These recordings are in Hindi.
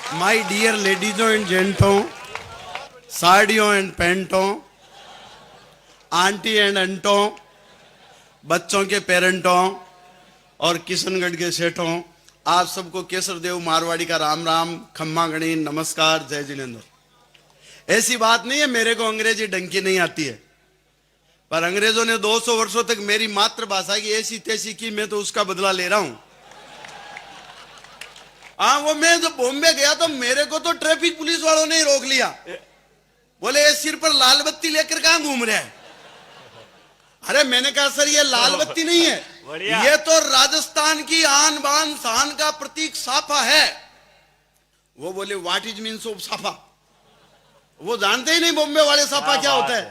माय डियर लेडीजों एंड जेंटों, साड़ियों एंड पैंटों, आंटी एंड अंटों, बच्चों के पेरेंटों और किशनगढ़ के सेठों, आप सबको केसर देव मारवाड़ी का राम राम, खम्मा गणी, नमस्कार, जय जिनेंद्र। ऐसी बात नहीं है मेरे को अंग्रेजी डंकी नहीं आती है, पर अंग्रेजों ने 200 वर्षों तक मेरी मातृभाषा की ऐसी तैसी की, मैं तो उसका बदला ले रहा हूं। हाँ, वो मैं जब बॉम्बे गया तो मेरे को तो ट्रैफिक पुलिस वालों ने ही रोक लिया। बोले ये सिर पर लाल बत्ती लेकर कहां घूम रहे हैं? अरे मैंने कहा सर ये लाल बत्ती नहीं है, ये तो राजस्थान की आन बान शान का प्रतीक साफा है। वो बोले व्हाट इज मीन्स ऑफ साफा? वो जानते ही नहीं बॉम्बे वाले साफा क्या होता है।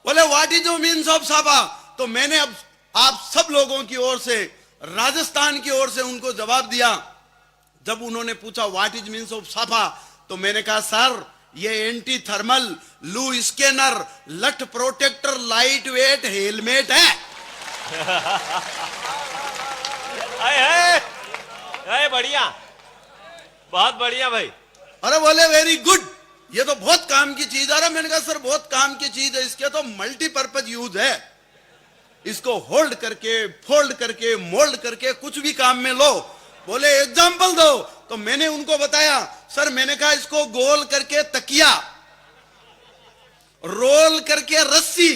बोले व्हाट इज मीन्स ऑफ साफा? तो मैंने अब आप सब लोगों की ओर से, राजस्थान की ओर से उनको जवाब दिया। जब उन्होंने पूछा व्हाट इज मीन्स ऑफ साफा, तो मैंने कहा सर ये एंटी थर्मल लू स्कैनर लट प्रोटेक्टर लाइट वेट हेलमेट है। बढ़िया, बहुत बढ़िया भाई। अरे बोले वेरी गुड, ये तो बहुत काम की चीज है। मैंने कहा सर बहुत काम की चीज है, इसके तो मल्टीपर्पज यूज है, इसको होल्ड करके, फोल्ड करके, मोल्ड करके कुछ भी काम में लो। बोले एग्जाम्पल दो, तो मैंने उनको बताया सर, मैंने कहा इसको गोल करके तकिया, रोल करके रस्सी,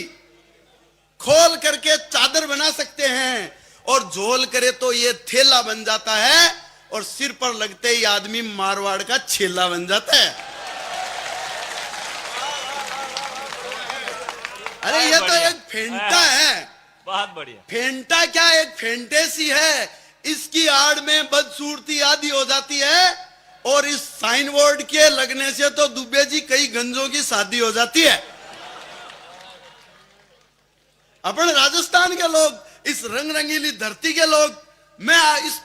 खोल करके चादर बना सकते हैं, और झोल करे तो ये थैला बन जाता है, और सिर पर लगते ही आदमी मारवाड़ का छेला बन जाता है। अरे ये तो एक फेंटा है, बहुत बढ़िया। फेंटा क्या, एक फेंटेसी है, इसकी आड़ में बदसूरती आदि हो जाती है, और इस साइन बोर्ड के लगने से तो दुबे जी कई गंजों की शादी हो जाती है। अपन राजस्थान के लोग, इस रंग रंगीली धरती के लोग, मैं इस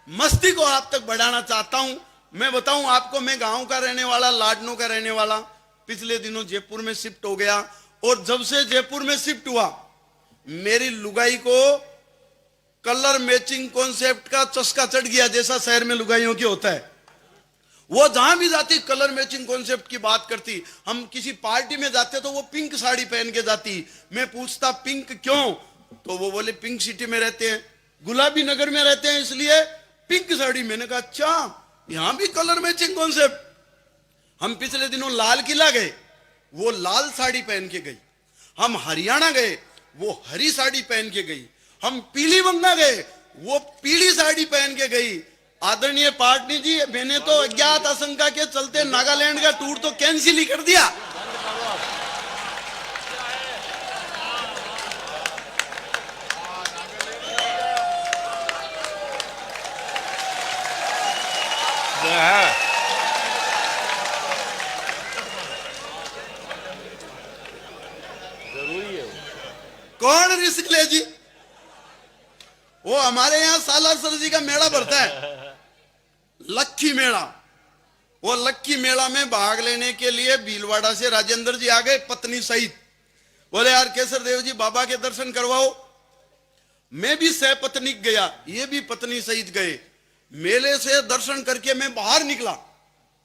मस्ती को आप तक बढ़ाना चाहता हूं। मैं बताऊं आपको, मैं गांव का रहने वाला, लाडनू का रहने वाला, पिछले दिनों जयपुर में शिफ्ट हो गया, और जब से जयपुर में शिफ्ट हुआ मेरी लुगाई को कलर मैचिंग कॉन्सेप्ट का चस्का चढ़ गया, जैसा शहर में लुगाइयों की होता है। वो जहां भी जाती कलर मैचिंग कॉन्सेप्ट की बात करती। हम किसी पार्टी में जाते तो वो पिंक साड़ी पहन के जाती। मैं पूछता पिंक क्यों, तो वो बोले पिंक सिटी में रहते हैं, गुलाबी नगर में रहते हैं, इसलिए पिंक साड़ी। मैंने कहा अच्छा, यहां भी कलर मैचिंग कॉन्सेप्ट। हम पिछले दिनों लाल किला गए, वो लाल साड़ी पहन के गई। हम हरियाणा गए, वो हरी साड़ी पहन के गई। हम पीली बंगा गए, वो पीली साड़ी पहन के गई। आदरणीय पाटनी जी, मैंने तो अज्ञात आशंका के चलते नागालैंड का टूर तो कैंसिल ही कर दिया। जरूरी है। कौन रिस्क ले जी? वो हमारे यहाँ सालासर जी का मेला भरता है, लक्की मेला। वो लक्की मेला में भाग लेने के लिए भीलवाड़ा से राजेंद्र जी आ गए पत्नी सहित। बोले यार केसर देव जी बाबा के दर्शन करवाओ। मैं भी सहपत्नीक गया, ये भी पत्नी सहित गए। मेले से दर्शन करके मैं बाहर निकला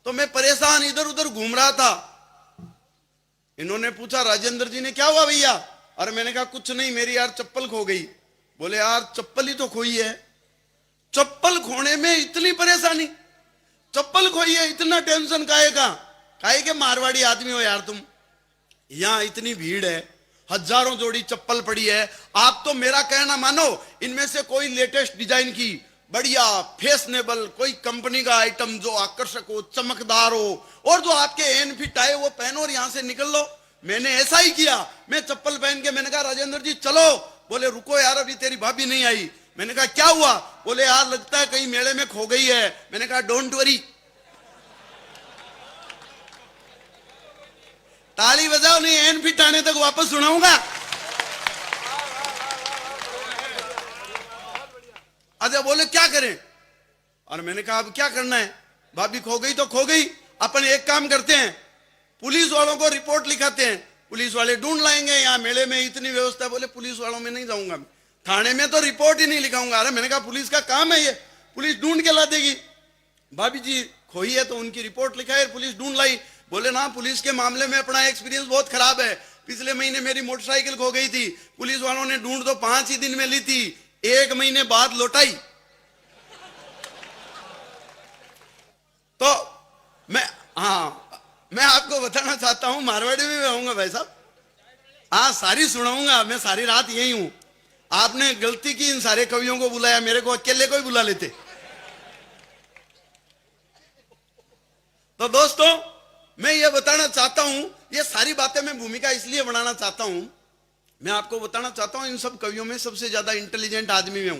तो मैं परेशान इधर उधर घूम रहा था। इन्होंने पूछा राजेंद्र जी ने क्या हुआ भैया? अरे मैंने कहा कुछ नहीं, मेरी यार चप्पल खो गई। बोले यार चप्पल ही तो खोई है, चप्पल खोने में इतनी परेशानी? चप्पल खोई है, इतना टेंशन काहे का? काहे के मारवाड़ी आदमी हो यार तुम, यहां इतनी भीड़ है, हजारों जोड़ी चप्पल पड़ी है, आप तो मेरा कहना मानो, इनमें से कोई लेटेस्ट डिजाइन की बढ़िया फैशनेबल कोई कंपनी का आइटम जो आकर्षक हो, चमकदार हो, और जो आपके एन फिट आए वो पहनो और यहां से निकल लो। मैंने ऐसा ही किया, मैं चप्पल पहन के मैंने कहा राजेंद्र जी चलो। बोले रुको यार अभी तेरी भाभी नहीं आई। मैंने कहा क्या हुआ? बोले यार लगता है कहीं मेले में खो गई है। मैंने कहा डोंट वरी। ताली बजाओ, नहीं एन फिट आने तक वापस सुनाऊंगा। अच्छा बोले क्या करें? और मैंने कहा अब क्या करना है, भाभी खो गई तो खो गई, अपन एक काम करते हैं, पुलिस वालों को रिपोर्ट लिखाते हैं, पुलिस वाले ढूंढ लाएंगे, यहाँ मेले में इतनी व्यवस्था। बोले पुलिस वालों में नहीं जाऊंगा, थाने में तो रिपोर्ट ही नहीं लिखाऊंगा। अरे मैंने कहा पुलिस का काम है ये, पुलिस ढूंढ के ला देगी। भाभी जी खोई है तो उनकी रिपोर्ट लिखाई, पुलिस ढूंढ लाई। बोले ना, पुलिस के मामले में अपना एक्सपीरियंस बहुत खराब है। पिछले महीने मेरी मोटरसाइकिल खो गई थी, पुलिस वालों ने ढूंढ तो 5 ही दिन में ली थी, 1 महीने बाद लौटाई। तो मैं आपको बताना चाहता हूं, मारवाड़ी में रहूंगा भाई साहब, हाँ सारी सुनाऊंगा, मैं सारी रात यही हूं। आपने गलती की, इन सारे कवियों को बुलाया, मेरे को अकेले को ही बुला लेते। तो दोस्तों मैं ये बताना चाहता हूं, ये सारी बातें मैं भूमिका इसलिए बनाना चाहता हूं, मैं आपको बताना चाहता हूं इन सब कवियों में सबसे ज्यादा इंटेलिजेंट आदमी में हूं।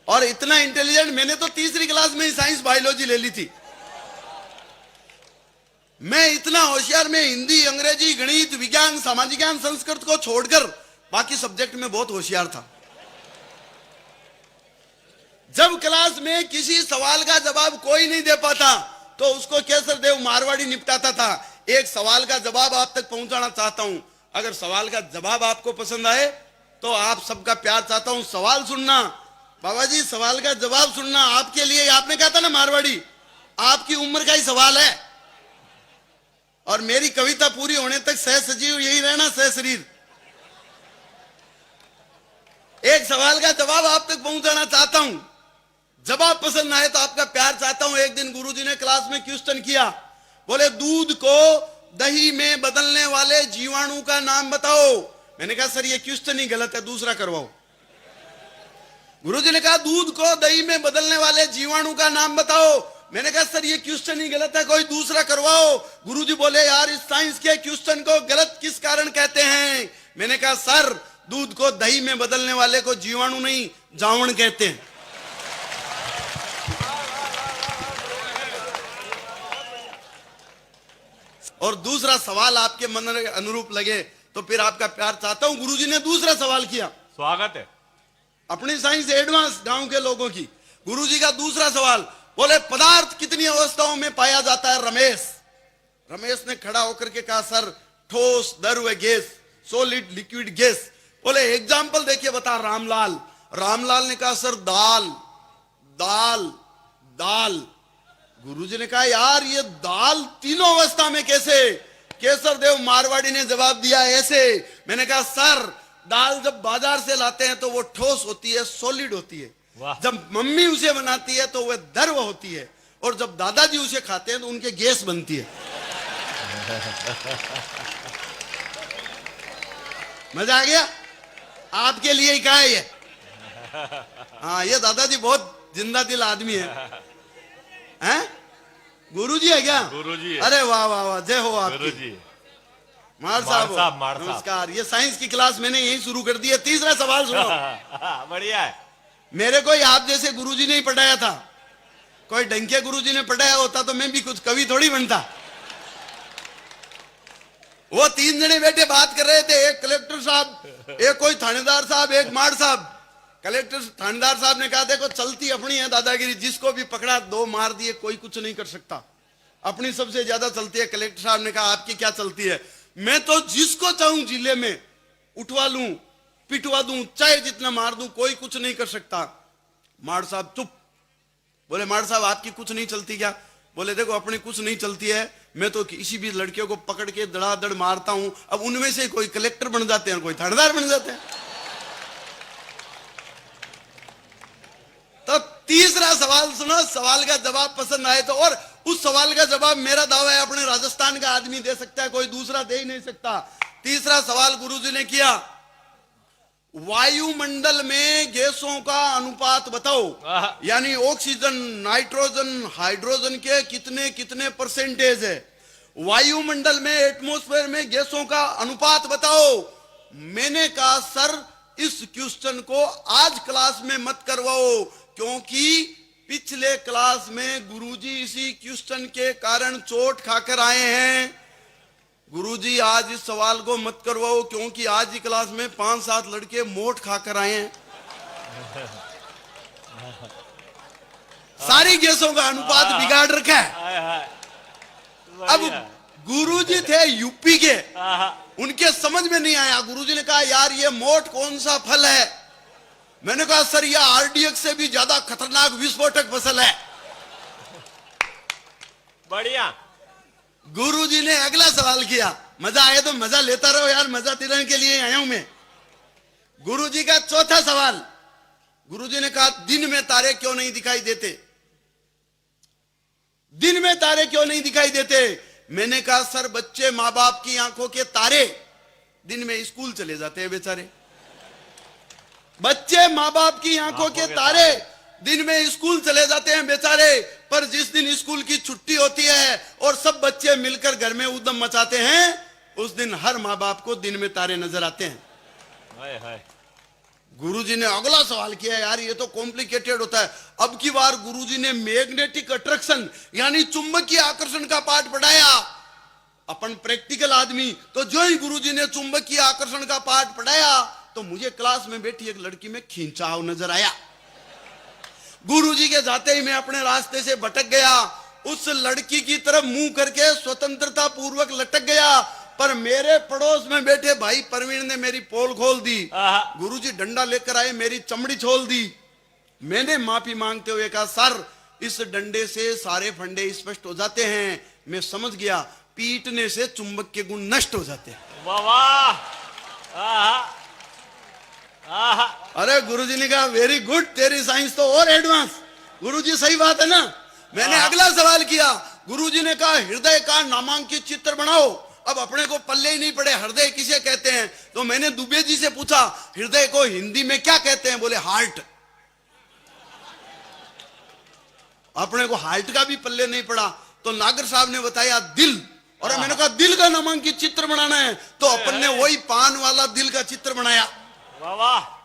और इतना इंटेलिजेंट, मैंने तो तीसरी क्लास में ही साइंस बायोलॉजी ले ली थी। मैं इतना होशियार, मैं हिंदी, अंग्रेजी, गणित, विज्ञान, सामाजिक ज्ञान, संस्कृत को छोड़कर बाकी सब्जेक्ट में बहुत होशियार था। जब क्लास में किसी सवाल का जवाब कोई नहीं दे पाता तो उसको केसर देव मारवाड़ी निपटाता था। एक सवाल का जवाब आप तक पहुंचाना चाहता हूं, अगर सवाल का जवाब आपको पसंद आए तो आप सबका प्यार चाहता हूं। सवाल सुनना बाबा जी, सवाल का जवाब सुनना आपके लिए, आपने कहा था ना मारवाड़ी, आपकी उम्र का ही सवाल है। और मेरी कविता पूरी होने तक सह सजीव यही रहना, सह शरीर। एक सवाल का जवाब आप तक पहुंचाना चाहता हूं, जवाब पसंद आए तो आपका प्यार चाहता हूं। एक दिन गुरुजी ने क्लास में क्वेश्चन किया, बोले दूध को दही में बदलने वाले जीवाणु का नाम बताओ। मैंने कहा सर ये क्वेश्चन ही गलत है, दूसरा करवाओ। गुरुजी ने कहा दूध को दही में बदलने वाले जीवाणु का नाम बताओ। मैंने कहा सर ये क्वेश्चन ही गलत है, कोई दूसरा करवाओ। गुरुजी बोले यार इस साइंस के क्वेश्चन को गलत किस कारण कहते हैं। मैंने कहा सर दूध को दही में बदलने वाले को जीवाणु नहीं जावण कहते हैं। और दूसरा सवाल आपके मन के अनुरूप लगे तो फिर आपका प्यार चाहता हूं। गुरुजी ने दूसरा सवाल किया, स्वागत है अपनी साइंस एडवांस गांव के लोगों की। गुरुजी का दूसरा सवाल, बोले पदार्थ कितनी अवस्थाओं में पाया जाता है रमेश। रमेश ने खड़ा होकर के कहा सर ठोस, द्रव, गैस, सॉलिड, लिक्विड, गैस। बोले एग्जाम्पल देखिए बता रामलाल। रामलाल ने कहा सर दाल दाल दाल। गुरुजी ने कहा यार ये दाल तीनों अवस्था में कैसे। केसर देव मारवाड़ी ने जवाब दिया ऐसे। मैंने कहा सर दाल जब बाजार से लाते हैं तो वो ठोस होती है, सॉलिड होती है। जब मम्मी उसे बनाती है तो वह द्रव होती है, और जब दादाजी उसे खाते हैं तो उनके गैस बनती है। मजा आ गया? आपके लिए ही कहा है ये। हाँ ये दादाजी बहुत जिंदा दिल आदमी है। हैं? गुरुजी है क्या? गुरुजी है। अरे वाह वाह वाह, जय हो आपकी। गुरुजी मार साहब नमस्कार। ये साइंस की क्लास मैंने यही शुरू कर दी है। तीसरा सवाल सुनो। बढ़िया है। मेरे कोई आप जैसे गुरुजी ने ही पढ़ाया था, कोई डंके गुरुजी ने पढ़ाया होता तो मैं भी कुछ कवि थोड़ी बनता। वो 3 जने बैठे बात कर रहे थे, एक कलेक्टर साहब, एक कोई थानेदार साहब, एक मार साहब। कलेक्टर थानेदार साहब ने कहा देखो चलती अपनी है दादागिरी, जिसको भी पकड़ा 2 मार दिए, कोई कुछ नहीं कर सकता, अपनी सबसे ज्यादा चलती है। कलेक्टर साहब ने कहा आपकी क्या चलती है? मैं तो जिसको चाहूं जिले में उठवा लूं, पिटवा दूं, चाहे जितना मार दूं, कोई कुछ नहीं कर सकता। मार साहब चुप। बोले मार साहब आपकी कुछ नहीं चलती क्या? बोले देखो अपनी कुछ नहीं चलती है, मैं तो किसी भी लड़कियों को पकड़ के धड़ाधड़ मारता हूं। अब उनमें से कोई कलेक्टर बन जाते हैं, कोई थानेदार बन जाते हैं। तो तीसरा सवाल सुनो, सवाल का जवाब पसंद आए तो। और उस सवाल का जवाब मेरा दावा है अपने राजस्थान का आदमी दे सकता है, कोई दूसरा दे ही नहीं सकता। तीसरा सवाल गुरुजी ने किया, वायुमंडल में गैसों का अनुपात बताओ, यानी ऑक्सीजन, नाइट्रोजन, हाइड्रोजन के कितने कितने परसेंटेज है। वायुमंडल में, एटमॉस्फेयर में गैसों का अनुपात बताओ। मैंने कहा सर इस क्वेश्चन को आज क्लास में मत करवाओ, क्योंकि पिछले क्लास में गुरुजी इसी क्वेश्चन के कारण चोट खाकर आए हैं। गुरुजी आज इस सवाल को मत करवाओ, क्योंकि आज ही क्लास में 5-7 लड़के मोट खाकर आए हैं। सारी गैसों का अनुपात बिगाड़ रखा है। अब गुरुजी थे यूपी के, उनके समझ में नहीं आया। गुरुजी ने कहा यार ये मोट कौन सा फल है? मैंने कहा सर ये आरडीएक्स से भी ज्यादा खतरनाक विस्फोटक फसल है। बढ़िया। गुरुजी ने अगला सवाल किया, मजा आए तो मजा लेता रहो यार, मजा दिलाने के लिए आया हूं मैं। गुरुजी का चौथा सवाल, गुरुजी ने कहा दिन में तारे क्यों नहीं दिखाई देते, दिन में तारे क्यों नहीं दिखाई देते। मैंने कहा सर बच्चे माँ बाप की आंखों के तारे दिन में स्कूल चले जाते हैं बेचारे, बच्चे माँ बाप की आंखों के तारे दिन में स्कूल चले जाते हैं बेचारे, पर जिस दिन स्कूल की छुट्टी होती है और सब बच्चे मिलकर घर में उद्यम मचाते हैं, उस दिन हर माँ बाप को दिन में तारे नजर आते हैं। हाय हाय। गुरुजी ने अगला सवाल किया, यार ये तो कॉम्प्लिकेटेड होता है। अब की बार गुरुजी ने मैग्नेटिक अट्रैक्शन यानी चुंबकीय आकर्षण का पाठ पढ़ाया। अपन प्रैक्टिकल आदमी, तो जो ही गुरुजी ने चुंबकीय आकर्षण का पाठ पढ़ाया तो मुझे क्लास में बैठी एक लड़की में खींचाव नजर आया। गुरुजी के जाते ही मैं अपने रास्ते से भटक गया, उस लड़की की तरफ मुंह करके स्वतंत्रता पूर्वक लटक गया, पर मेरे पड़ोस में बैठे भाई प्रवीण ने मेरी पोल खोल दी। गुरुजी डंडा लेकर आए, मेरी चमड़ी छोल दी। मैंने माफी मांगते हुए कहा सर इस डंडे से सारे फंडे स्पष्ट हो जाते हैं। मैं समझ गया पीटने से चुंबक के गुण नष्ट हो जाते हैं। वाह वाह। अरे गुरुजी ने कहा वेरी गुड, तेरी साइंस तो और एडवांस। गुरुजी सही बात है ना। मैंने अगला सवाल किया, गुरुजी ने कहा हृदय का नामांकित चित्र बनाओ। अब अपने को पल्ले ही नहीं पड़े हृदय किसे कहते हैं, तो मैंने दुबे जी से पूछा हृदय को हिंदी में क्या कहते हैं, बोले हार्ट। अपने को हार्ट का भी पल्ले नहीं पड़ा, तो नागर साहब ने बताया दिल, और मैंने कहा दिल का नामांकित चित्र बनाना है, तो अपन ने वही पान वाला दिल का चित्र बनाया,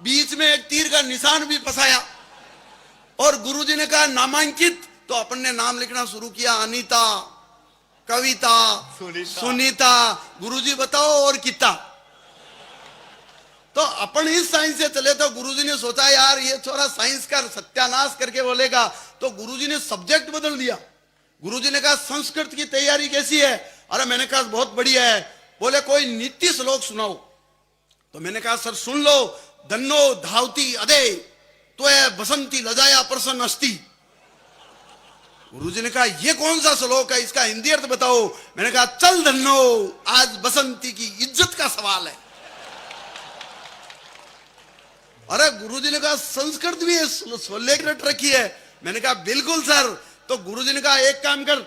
बीच में एक तीर का निशान भी फंसाया। और गुरुजी ने कहा नामांकित, तो अपन ने नाम लिखना शुरू किया, अनीता, कविता, सुनीता। गुरुजी बताओ और कितना। तो अपन इस साइंस से चले, तो गुरुजी ने सोचा यार ये छोरा साइंस का सत्यानाश करके बोलेगा, तो गुरुजी ने सब्जेक्ट बदल दिया। गुरुजी ने कहा संस्कृत की तैयारी कैसी है, अरे मैंने कहा बहुत बढ़िया है। बोले कोई नीति श्लोक सुनाओ, तो मैंने कहा सर सुन लो, धन्नो धावती अदे त्वय बसंती लजाया प्रसन्न अस्ति। गुरुजी ने कहा ये कौन सा श्लोक है, इसका हिंदी अर्थ बताओ। मैंने कहा चल धन्नो आज बसंती की इज्जत का सवाल है। अरे गुरुजी ने कहा संस्कृत भी लेख रट रखी है। मैंने कहा बिल्कुल सर। तो गुरुजी ने कहा एक काम कर,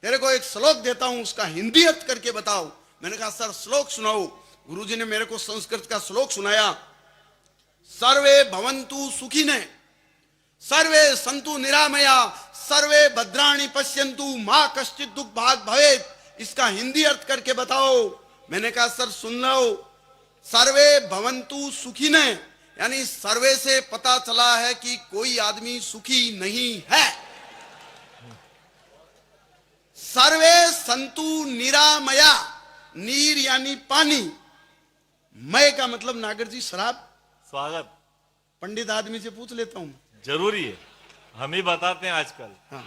तेरे को एक श्लोक देता हूं, उसका हिंदी अर्थ करके बताओ। मैंने कहा सर श्लोक सुनाओ। गुरुजी ने मेरे को संस्कृत का श्लोक सुनाया, सर्वे भवन्तु सुखिने सर्वे संतु निरामया सर्वे भद्राणि पश्यन्तु मां कश्चित दुख भाग भवेत। इसका हिंदी अर्थ करके बताओ। मैंने कहा सर सुन लो, सर्वे भवन्तु सुखिने यानी सर्वे से पता चला है कि कोई आदमी सुखी नहीं है। सर्वे संतु निरामया, नीर यानी पानी, मय का मतलब नागर जी शराब। स्वागत। पंडित आदमी से पूछ लेता हूं, जरूरी है, हम ही बताते हैं आजकल। हाँ।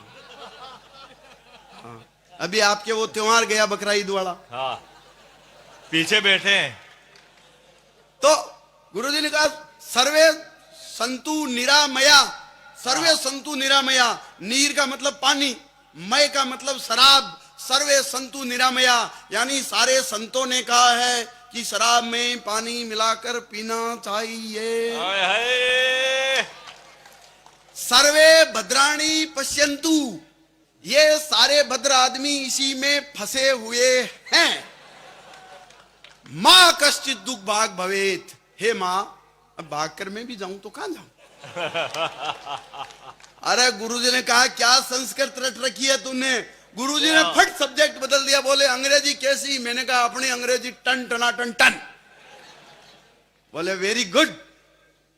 हाँ। अभी आपके वो त्योहार गया बकरा ईद वाला, हाँ पीछे बैठे हैं। तो गुरुजी ने कहा सर्वे संतु निरामया, सर्वे संतु निरामया, नीर का मतलब पानी, मय का मतलब शराब, सर्वे संतु निरामया यानी सारे संतों ने कहा है कि शराब में पानी मिलाकर पीना चाहिए। हाय हाय। सर्वे भद्राणी पश्यन्तु, ये सारे भद्र आदमी इसी में फंसे हुए हैं। मां कश्चित दुख भाग भवेत, हे मां अब भाग कर मैं भी जाऊं तो कहां जाऊं। अरे गुरुजी ने कहा क्या संस्कृत रट रखी है तूने। गुरुजी ने फट सब्जेक्ट बदल दिया, बोले अंग्रेजी कैसी। मैंने कहा अपनी अंग्रेजी टन टना टन टन। बोले वेरी गुड।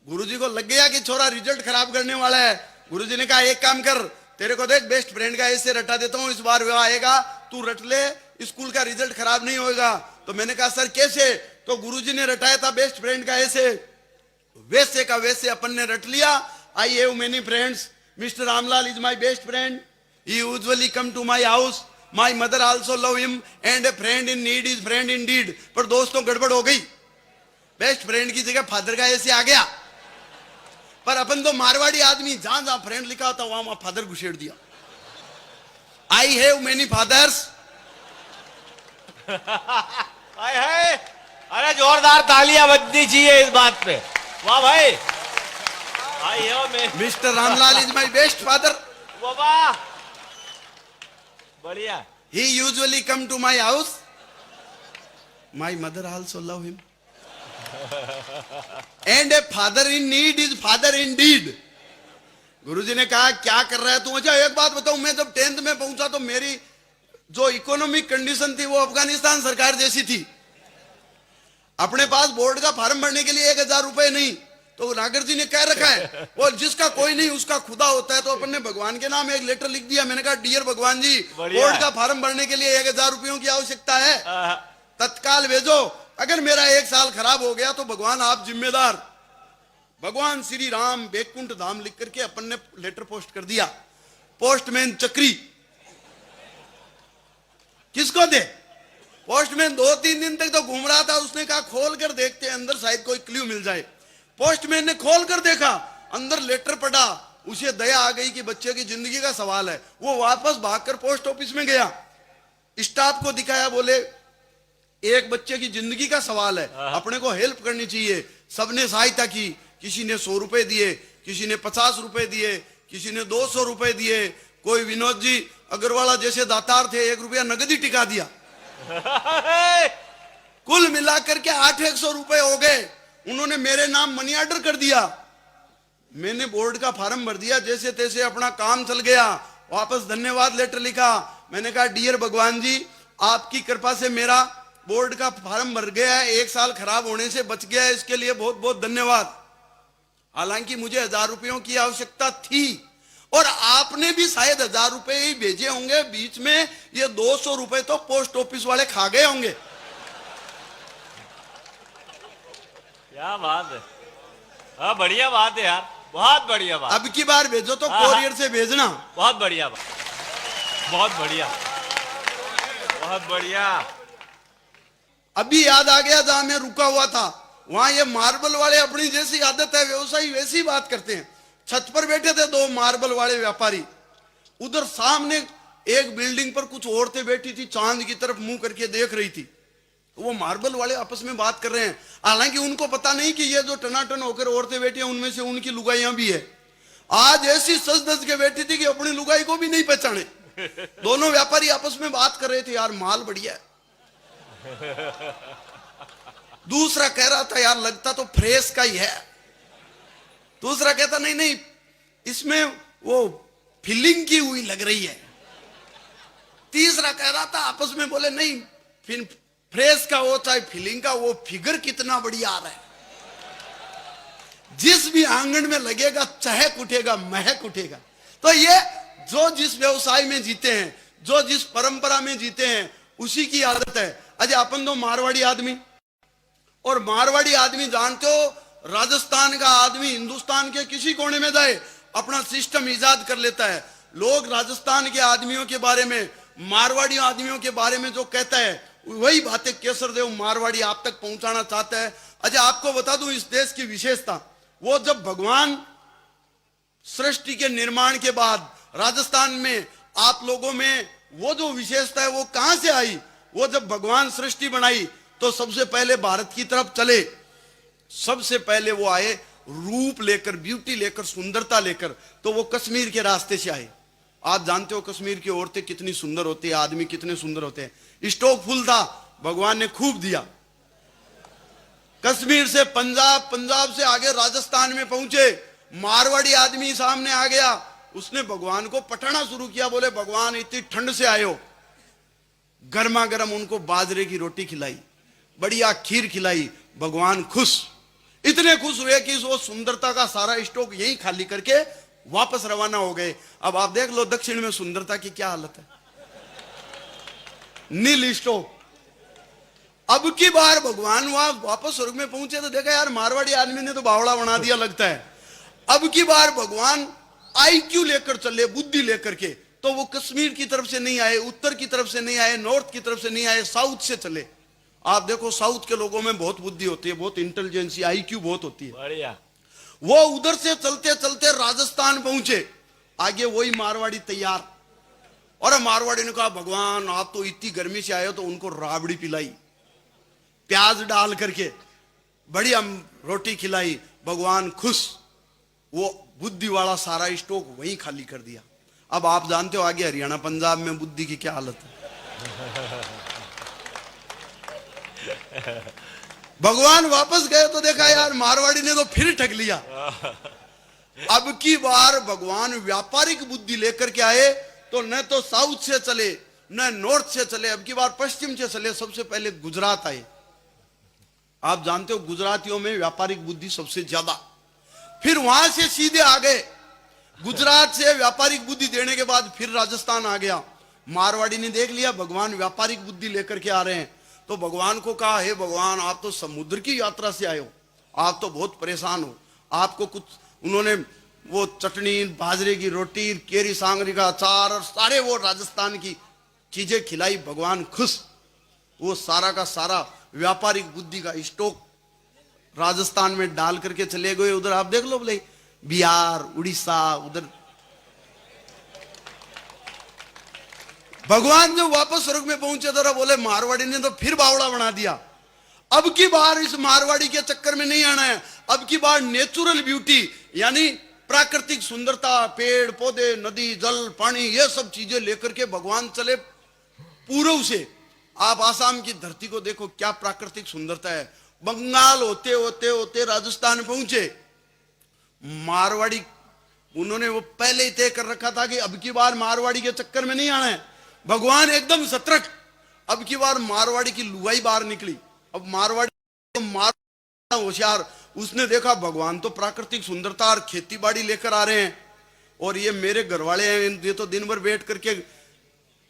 गुरुजी को लग गया कि छोरा रिजल्ट खराब करने वाला है। गुरुजी ने कहा एक काम कर, तेरे को देख बेस्ट फ्रेंड का ऐसे रटा देता हूं, इस बार वह आएगा तू रट ले, स्कूल का रिजल्ट खराब नहीं होगा। तो मैंने कहा सर कैसे, तो गुरुजी ने रटाया था बेस्ट फ्रेंड का ऐसे, वैसे का वैसे अपन ने रट लिया। आई have many friends, mister Ramlal is my best friend, he usually come to my house, my mother also love him and a friend in need is friend indeed। पर दोस्तों गड़बड़ हो गई, बेस्ट फ्रेंड की जगह फादर का ऐसे आ गया। पर अपन तो मारवाड़ी आदमी, जहां जहां फ्रेंड लिखा होता वहां वहां फादर घुसेड़ दिया। I have many fathers. हाय हाय, अरे जोरदार तालियां बजनी चाहिए इस बात पे। वाह भाई, आई हो मैं mister Ramlal is my best father. बाबा, बढ़िया। He usually come to my house. My mother also love him. And a father in need is father indeed. गुरुजी ने कहा क्या कर रहा है तू? अच्छा एक बात बताऊं, मैं जब 10th में पहुंचा तो मेरी जो इकोनॉमिक कंडीशन थी वो अफगानिस्तान सरकार जैसी थी। अपने पास बोर्ड का फॉर्म भरने के लिए 1000 रुपए नहीं, तो नागर जी ने कह रखा है वो जिसका कोई नहीं उसका खुदा होता है, तो अपन ने भगवान के नाम एक लेटर लिख दिया। मैंने कहा डियर भगवान जी, बोर्ड का फॉर्म भरने के लिए 1000 रुपयों की आवश्यकता है, तत्काल भेजो। अगर मेरा 1 साल खराब हो गया तो भगवान आप जिम्मेदार। भगवान श्री राम बैकुंठ धाम लिख करके अपन ने लेटर पोस्ट कर दिया। पोस्टमैन चक्री किसको दे? पोस्टमैन 2-3 दिन तक तो घूम रहा था, उसने कहा खोल कर देखते हैं अंदर शायद कोई क्लू मिल जाए। पोस्टमैन ने खोल कर देखा, अंदर लेटर पड़ा। उसे दया आ गई कि बच्चे की जिंदगी का सवाल है। वो वापस भागकर पोस्ट ऑफिस में गया, स्टाफ को दिखाया, बोले एक बच्चे की जिंदगी का सवाल है, अपने को हेल्प करनी चाहिए। सबने सहायता की, किसी ने 100 रुपए दिए, किसी ने 50 रुपए दिए, किसी ने 200 रुपए दिए। कोई विनोद जी अग्रवाला जैसे दातार थे 1 रुपया नगद ही टिका दिया। कुल मिलाकर के 800 रुपए हो गए। उन्होंने मेरे नाम मनी ऑर्डर कर दिया। मैंने बोर्ड का फॉर्म भर दिया, जैसे तैसे अपना काम चल गया। वापस धन्यवाद लेटर लिखा। मैंने कहा डियर भगवान जी, आपकी कृपा से मेरा बोर्ड का फॉर्म भर गया है, 1 साल खराब होने से बच गया है, इसके लिए बहुत बहुत धन्यवाद। हालांकि मुझे 1000 रुपयों की आवश्यकता थी और आपने भी शायद 1000 रुपए ही भेजे होंगे, बीच में ये 200 रुपए तो पोस्ट ऑफिस वाले खा गए होंगे। क्या बात है, हाँ बढ़िया बात है यार, बहुत बढ़िया बात। अब की बार भेजो तो कोरियर से भेजना। बहुत बढ़िया बात, बहुत बढ़िया, बहुत बढ़िया। अभी याद आ गया जहां मैं रुका हुआ था, वहां ये मार्बल वाले अपनी जैसी आदत है व्यवसायी वैसी बात करते हैं। छत पर बैठे थे 2 मार्बल वाले व्यापारी। उधर सामने एक बिल्डिंग पर कुछ औरतें बैठी थी, चांद की तरफ मुंह करके देख रही थी। वो मार्बल वाले आपस में बात कर रहे हैं, हालांकि उनको पता नहीं कि ये जो टनाटन होकर औरतें बैठी हैं उनमें से उनकी लुगाइयां भी है। आज ऐसी सज धज के बैठी थी कि अपनी लुगाई को भी नहीं पहचाने। दोनों व्यापारी आपस में बात कर रहे थे, यार माल बढ़िया है। दूसरा कह रहा था यार लगता तो फ्रेश का ही है। दूसरा कहता नहीं नहीं इसमें वो फिलिंग की हुई लग रही है। तीसरा कह रहा था आपस में बोले नहीं फिर फ्रेश का हो चाहे फिलिंग का, वो फिगर कितना बढ़िया आ रहा है। जिस भी आंगन में लगेगा चहक उठेगा, महक उठेगा। तो ये जो जिस व्यवसाय में जीते हैं, जो जिस परंपरा में जीते हैं, उसी की आदत है। अजय अपन तो मारवाड़ी आदमी, और मारवाड़ी आदमी जानते हो, राजस्थान का आदमी हिंदुस्तान के किसी कोने में जाए अपना सिस्टम इजाद कर लेता है। लोग राजस्थान के आदमियों के बारे में, मारवाड़ी आदमियों के बारे में जो कहता है वही बातें केसर देव मारवाड़ी आप तक पहुंचाना चाहता है। अच्छा आपको बता दूं इस देश की विशेषता, वो जब भगवान सृष्टि के निर्माण के बाद राजस्थान में आप लोगों में वो जो विशेषता है वो कहां से आई? वो जब भगवान सृष्टि बनाई तो सबसे पहले भारत की तरफ चले, सबसे पहले वो आए रूप लेकर, ब्यूटी लेकर, सुंदरता लेकर, तो वो कश्मीर के रास्ते से आए। आप जानते हो कश्मीर की औरतें कितनी सुंदर होती है, आदमी कितने सुंदर होते हैं। स्टॉक फुल था, भगवान ने खूब दिया। कश्मीर से पंजाब, पंजाब से आगे राजस्थान में पहुंचे, मारवाड़ी आदमी सामने आ गया, उसने भगवान को पटाना शुरू किया। बोले भगवान इतनी ठंड से आए हो, गर्मा गर्म उनको बाजरे की रोटी खिलाई, बढ़िया खीर खिलाई। भगवान खुश, इतने खुश हुए कि वो सुंदरता का सारा स्टॉक यही खाली करके वापस रवाना हो गए। अब आप देख लो दक्षिण में सुंदरता की क्या हालत है, नील स्टॉक। अब की बार भगवान वहां वापस स्वर्ग में पहुंचे तो देखा यार मारवाड़ी आदमी ने तो बावड़ा बना दिया लगता है। अब की बार भगवान आईक्यू लेकर चले, बुद्धि लेकर के, तो वो कश्मीर की तरफ से नहीं आए, उत्तर की तरफ से नहीं आए, नॉर्थ की तरफ से नहीं आए, साउथ से चले। आप देखो साउथ के लोगों में बहुत बुद्धि होती है, बहुत इंटेलिजेंसी, आईक्यू बहुत होती है। बढ़िया। वो उधर से चलते चलते राजस्थान पहुंचे, आगे वही मारवाड़ी तैयार, और मारवाड़ी ने कहा भगवान आप तो इतनी गर्मी से आए हो, तो उनको राबड़ी पिलाई, प्याज डाल करके बढ़िया रोटी खिलाई, भगवान खुश। वो बुद्धि वाला सारा स्टॉक वहीं खाली कर दिया। अब आप जानते हो आगे हरियाणा पंजाब में बुद्धि की क्या हालत है। भगवान वापस गए तो देखा यार मारवाड़ी ने तो फिर ठग लिया। अब की बार भगवान व्यापारिक बुद्धि लेकर के आए, तो न तो साउथ से चले न नॉर्थ से चले, अब की बार पश्चिम से चले। सबसे पहले गुजरात आए। आप जानते हो गुजरातियों में व्यापारिक बुद्धि सबसे ज्यादा। फिर वहां से सीधे आ गए, गुजरात से व्यापारिक बुद्धि देने के बाद फिर राजस्थान आ गया। मारवाड़ी ने देख लिया भगवान व्यापारिक बुद्धि लेकर के आ रहे हैं, तो भगवान को कहा हे भगवान आप तो समुद्र की यात्रा से आए हो, आप तो बहुत परेशान हो। आपको कुछ उन्होंने वो चटनी, बाजरे की रोटी, केरी सांगरी का अचार और सारे वो राजस्थान की चीजें खिलाई। भगवान खुश। वो सारा का सारा व्यापारिक बुद्धि का स्टॉक राजस्थान में डाल करके चले गए। उधर आप देख लो बोले बिहार, उड़ीसा, उधर भगवान जब वापस स्वर्ग में पहुंचे तो बोले मारवाड़ी ने तो फिर बावड़ा बना दिया। अब की बार इस मारवाड़ी के चक्कर में नहीं आना है। अब की बार नेचुरल ब्यूटी यानी प्राकृतिक सुंदरता, पेड़ पौधे, नदी, जल, पानी, ये सब चीजें लेकर के भगवान चले पूर्व से। आप आसाम की धरती को देखो क्या प्राकृतिक सुंदरता है। बंगाल होते होते होते राजस्थान पहुंचे। मारवाड़ी उन्होंने वो पहले ही तय कर रखा था कि अब की बार मारवाड़ी के चक्कर में नहीं आना है। भगवान एकदम सतर्क। अब की बार मारवाड़ी की लुगाई बाहर निकली। अब मारवाड़ी होशियार, उसने देखा भगवान तो प्राकृतिक सुंदरता और खेती बाड़ी लेकर आ रहे हैं, और ये मेरे घर वाले हैं, ये तो दिन भर बैठ करके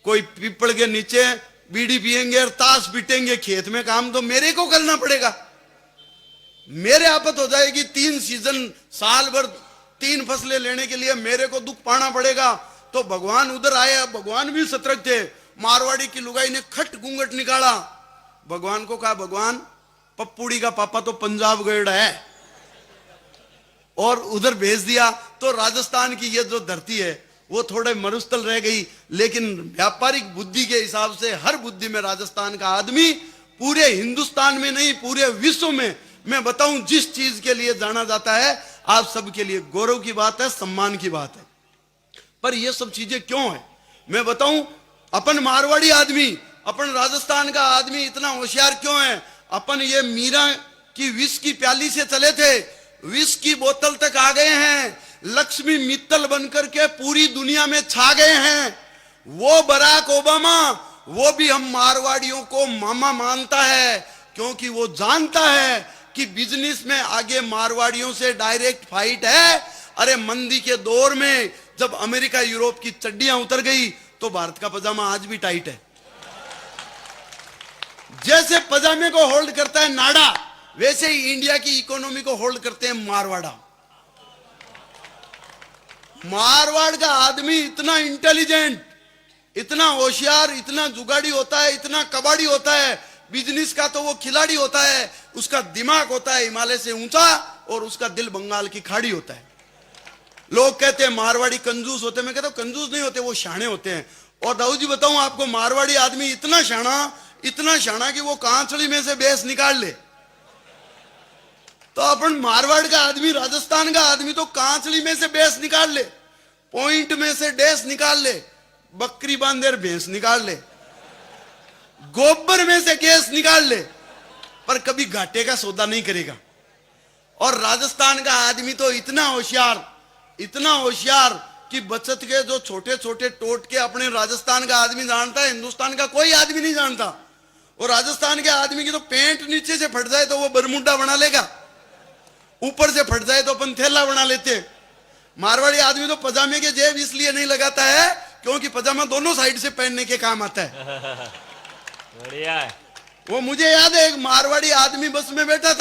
कोई पीपल के नीचे बीड़ी पियेंगे और ताश पीटेंगे, खेत में काम तो मेरे को करना पड़ेगा। मेरे आपत हो जाएगी, 3 सीजन साल भर 3 फसलें लेने के लिए मेरे को दुख पाना पड़ेगा। तो भगवान उधर आए। भगवान भी सतर्क थे। मारवाड़ी की लुगाई ने खट घूंघट निकाला। भगवान को कहा भगवान पप्पूड़ी का पापा तो पंजाब गया है, और उधर भेज दिया। तो राजस्थान की ये जो धरती है वो थोड़े मरुस्थल रह गई, लेकिन व्यापारिक बुद्धि के हिसाब से हर बुद्धि में राजस्थान का आदमी पूरे हिंदुस्तान में नहीं पूरे विश्व में, मैं बताऊं जिस चीज के लिए जाना जाता है, आप सबके लिए गौरव की बात है, सम्मान की बात है। पर ये सब चीजें क्यों है मैं बताऊं। अपन मारवाड़ी आदमी, अपन राजस्थान का आदमी इतना होशियार क्यों है। अपन ये मीरा की विष की प्याली से चले थे, विष की बोतल तक आ गए हैं, लक्ष्मी मित्तल बनकर के पूरी दुनिया में छा गए हैं। वो बराक ओबामा, वो भी हम मारवाड़ियों को मामा मानता है, क्योंकि वो जानता है कि बिजनेस में आगे मारवाड़ियों से डायरेक्ट फाइट है। अरे मंदी के दौर में जब अमेरिका यूरोप की चड्डियां उतर गई, तो भारत का पजामा आज भी टाइट है। जैसे पजामे को होल्ड करता है नाडा, वैसे ही इंडिया की इकोनॉमी को होल्ड करते हैं मारवाड़ा। मारवाड़ का आदमी इतना इंटेलिजेंट, इतना होशियार, इतना जुगाड़ी होता है, इतना कबाड़ी होता है, बिजनेस का तो वो खिलाड़ी होता है। उसका दिमाग होता है हिमालय से ऊंचा, और उसका दिल बंगाल की खाड़ी होता है। लोग कहते हैं मारवाड़ी कंजूस होते हैं, मैं कहता हूं कंजूस नहीं होते, वो शाणे होते हैं। और दाऊद जी बताऊं आपको, मारवाड़ी आदमी इतना शाना कि वो कांचड़ी में से बेस निकाल ले। तो अपन मारवाड़ का आदमी, राजस्थान का आदमी तो कांचड़ी में से बेस निकाल ले, पॉइंट में से डैश निकाल ले, बकरी बांधेर भैंस निकाल ले, गोबर में से गैस निकाल ले, पर कभी घाटे का सौदा नहीं करेगा। और राजस्थान का आदमी तो इतना होशियार कि बचत के जो छोटे छोटे टोटके अपने राजस्थान का आदमी जानता है, हिंदुस्तान का कोई आदमी नहीं जानता। और राजस्थान के आदमी की तो पेंट नीचे से फट जाए तो वो बरमुंडा बना लेगा, ऊपर से फट जाए तो अपन थैला बना लेते हैं। मारवाड़ी आदमी तो पजामे के जेब इसलिए नहीं लगाता है क्योंकि पजामा दोनों साइड से पहनने के काम आता है। बढ़िया है। वो मुझे याद है, एक मारवाड़ी आदमी बस में बैठा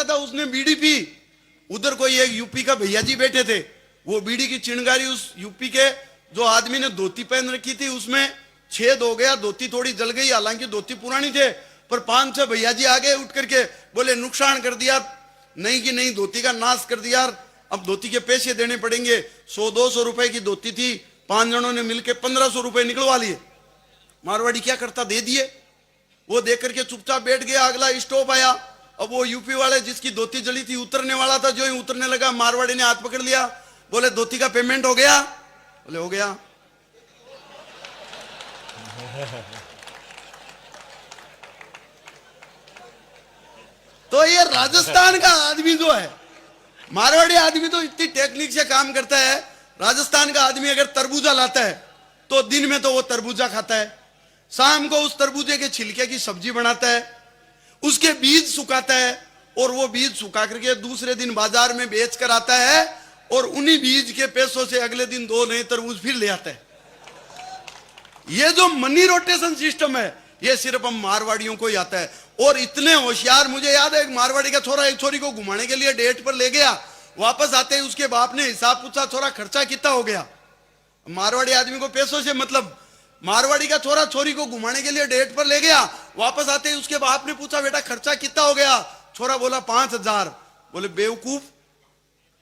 था, उसने बीड़ी पी। उधर कोई एक यूपी का भैया जी बैठे थे, वो बीड़ी की चिंगारी उस यूपी के जो आदमी ने धोती पहन रखी थी उसमें छेद हो गया, धोती थोड़ी जल गई, हालांकि धोती पुरानी थे। पर 5-6 भैया जी आगे उठ करके बोले नुकसान कर दिया, नहीं कि नहीं धोती का नाश कर दिया, अब धोती के पैसे देने पड़ेंगे। 100-200 रुपए की धोती थी, 5 जनों ने मिलकर 1500 रुपए निकलवा लिए। मारवाड़ी क्या करता, दे दिए। वो देख करके चुपचाप बैठ गया। अगला स्टॉप आया। अब वो यूपी वाले जिसकी धोती जली थी उतरने वाला था। जो ही उतरने लगा मारवाड़ी ने हाथ पकड़ लिया, बोले धोती का पेमेंट हो गया? बोले हो गया। तो ये राजस्थान का आदमी जो है, मारवाड़ी आदमी तो इतनी टेक्निक से काम करता है। राजस्थान का आदमी अगर तरबूजा लाता है तो दिन में तो वो तरबूजा खाता है, शाम को उस तरबूजे के छिलके की सब्जी बनाता है, उसके बीज सुखाता है और वो बीज सुखा करके दूसरे दिन बाजार में बेच कर आता है और उन्हीं बीज के पैसों से अगले दिन 2 नए तरबूज फिर ले आता है। ये जो मनी रोटेशन सिस्टम है ये सिर्फ हम मारवाड़ियों को ही आता है। और इतने होशियार, मुझे याद है एक मारवाड़ी का छोरा एक छोरी को घुमाने के लिए डेट पर ले गया। वापस आते ही उसके बाप ने हिसाब पूछा, छोरा खर्चा कितना हो गया? मारवाड़ी आदमी को पैसों से मतलब। मारवाड़ी का छोरा छोरी को घुमाने के लिए डेट पर ले गया। वापस आते ही उसके बाप ने पूछा, बेटा खर्चा कितना हो गया? छोरा बोला 5000। बोले बेवकूफ,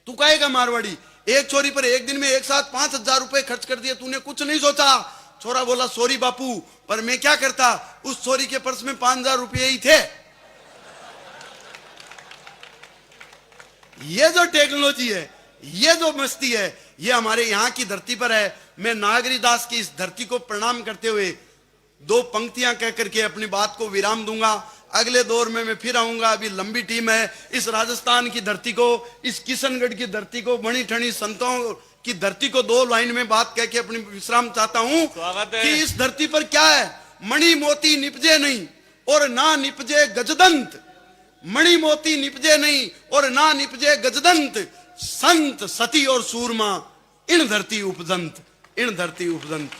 तू कहेगा मारवाड़ी, एक छोरी पर एक दिन में एक साथ 5000 रुपए खर्च कर दिए, तूने कुछ नहीं सोचा? छोरा बोला सॉरी बापू, पर मैं क्या करता, उस छोरी के पर्स में 5000 रुपये ही थे। ये जो टेक्नोलॉजी है, ये जो मस्ती है, ये हमारे यहाँ की धरती पर है। मैं नागरीदास की इस धरती को प्रणाम करते हुए 2 पंक्तियां कह करके अपनी बात को विराम दूंगा। अगले दौर में मैं फिर आऊंगा। अभी लंबी टीम है। इस राजस्थान की धरती को, इस किशनगढ़ की धरती को, बनी ठनी संतों की धरती को 2 लाइन में बात कह के अपनी विश्राम चाहता हूं कि इस धरती पर क्या है, मणि मोती निपजे नहीं और ना निपजे गजदंत। मणि मोती निपजे नहीं और ना निपजे गजदंत, संत सती और सूरमा इन धरती उपजंत, इन धरती उपजंत।